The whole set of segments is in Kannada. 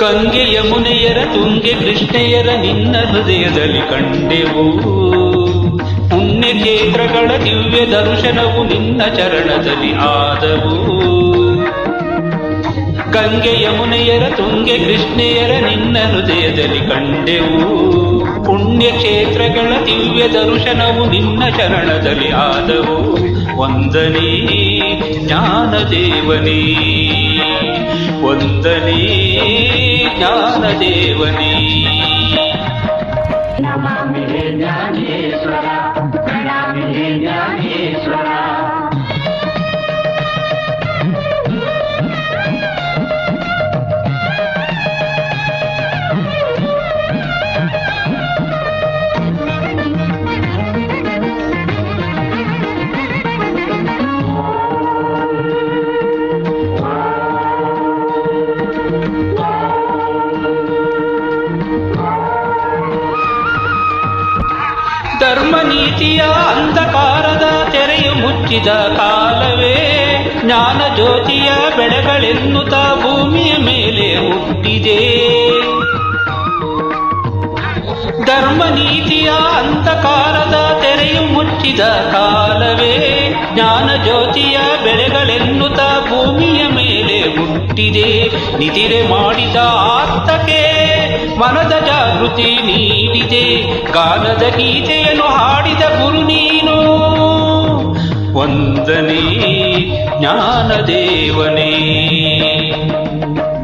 ಗಂಗೆ ಯಮುನೆಯರ ತುಂಗೆ ಕೃಷ್ಣೆಯರ ನಿನ್ನ ಹೃದಯದಲ್ಲಿ ಕಂಡೆವು. ಪುಣ್ಯಕ್ಷೇತ್ರಗಳ ದಿವ್ಯ ದರ್ಶನವು ನಿನ್ನ ಚರಣದಲ್ಲಿ ಆದವು. ಗಂಗೆ ಯಮುನೆಯರ ತುಂಗೆ ಕೃಷ್ಣೆಯರ ನಿನ್ನ ಹೃದಯದಲ್ಲಿ ಕಂಡೆವು. ಪುಣ್ಯಕ್ಷೇತ್ರಗಳ ದಿವ್ಯ ದರ್ಶನವು ನಿನ್ನ ಚರಣದಲ್ಲಿ ಆದವು. ವಂದನೆ ಜ್ಞಾನದೇವನೇ, ವಂದನೆ ಜ್ಞಾನದೇವನೇ. ನಮಾಮಿ ಜ್ಞಾನೇಶ್ವರ, ಪ್ರಣಾಮಿ ಜ್ಞಾನೇಶ್ವರ. ಧರ್ಮ ನೀತಿಯ ಅಂಧಕಾರದ ತೆರೆಯು ಮುಚ್ಚಿದ ಕಾಲವೇ ಜ್ಞಾನ ಜ್ಯೋತಿಯ ಬೆಳೆಗಳೆನ್ನುತ್ತ ಭೂಮಿಯ ಮೇಲೆ ಹುಟ್ಟಿದೆ. ಧರ್ಮ ನೀತಿಯ ಅಂಧಕಾರದ ತೆರೆಯು ಮುಚ್ಚಿದ ಕಾಲವೇ ಜ್ಞಾನ ಜ್ಯೋತಿಯ ಬೆಳೆಗಳೆನ್ನುತ್ತ ಭೂಮಿಯ ಮೇಲೆ ಹುಟ್ಟಿದೆ. ನಿದಿರೆ ಮಾಡಿದ ಆರ್ತಕ್ಕೆ ಮನದ ಜಾಗೃತಿ ನೀಡಿದೆ. ಗಾನದ ಗೀತೆಯನ್ನು ಹಾಡಿದ ಗುರು ನೀನು. ವಂದನೆ ಜ್ಞಾನದೇವನೇ.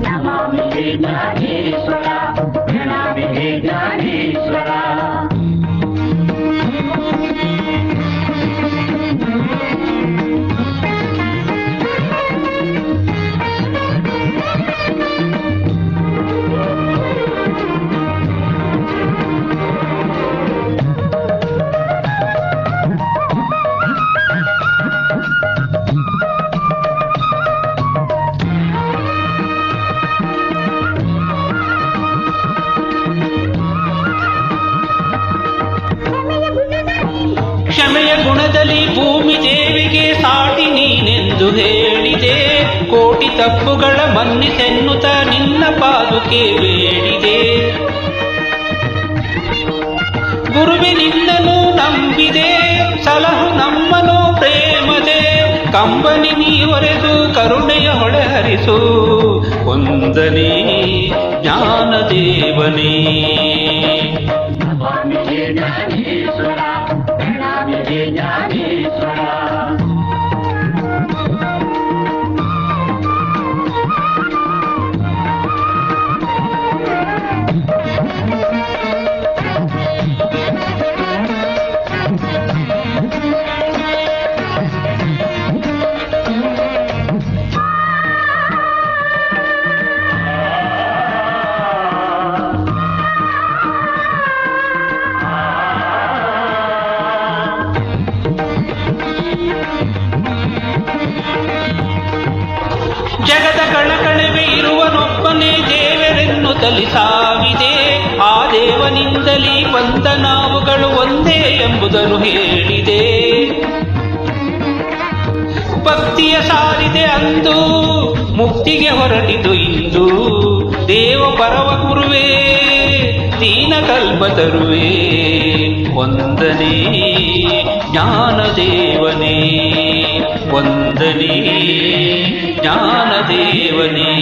ನಮಾಮಿ ಜ್ಞಾನೇಶ್ವರ, ಪ್ರಣಾಮಿ ಜ್ಞಾನೇಶ್ವರ. ಕ್ಷಮೆಯ ಗುಣದಲ್ಲಿ ಭೂಮಿ ದೇವಿಗೆ ಸಾಟಿ ನೀನೆಂದು ಹೇಳಿದೆ. ಕೋಟಿ ತಪ್ಪುಗಳ ಮನ್ನಿಸೆನ್ನುತ್ತ ನಿನ್ನ ಪಾದುಕೆ ಬೇಡಿದೆ. ಗುರುವೆ ನಿನ್ನನ್ನು ನಂಬಿದೆ, ಸಲಹು ನಮ್ಮನು ಪ್ರೇಮದೆ. ಕಂಬನಿ ನೀವರೆದು ಕರುಣೆಯ ಹೊಳೆ ಹರಿಸು. ವಂದನೆ ಜ್ಞಾನದೇವನೇ. ನಮಾಮಿ ಜ್ಞಾನೇಶ್ವರ, ಪ್ರಣಾಮಿ ಜ್ಞಾನೇಶ್ವರ. ಜಗದ ಕಳಕಳವೆ ಇರುವನೊಬ್ಬನೇ ದೇವರೆನ್ನುತ್ತಲಿ ಸಾವಿದೆ. ಆ ದೇವನಿಂದಲೀ ಬಂದ ನಾವುಗಳು ಒಂದೇ ಎಂಬುದನ್ನು ಹೇಳಿದೆ. ಭಕ್ತಿಯ ಸಾರಿದೆ ಅಂದು, ಮುಕ್ತಿಗೆ ಹೊರಟಿತು ಇಂದು. ದೇವ ಪರವ ಗುರುವೇ, ದೀನ ಕಲ್ಪ ತರುವೆ. ವಂದನೆ ಜ್ಞಾನದೇವನೇ, ವಂದನೆ ಜ್ಞಾನದೇವನೇ.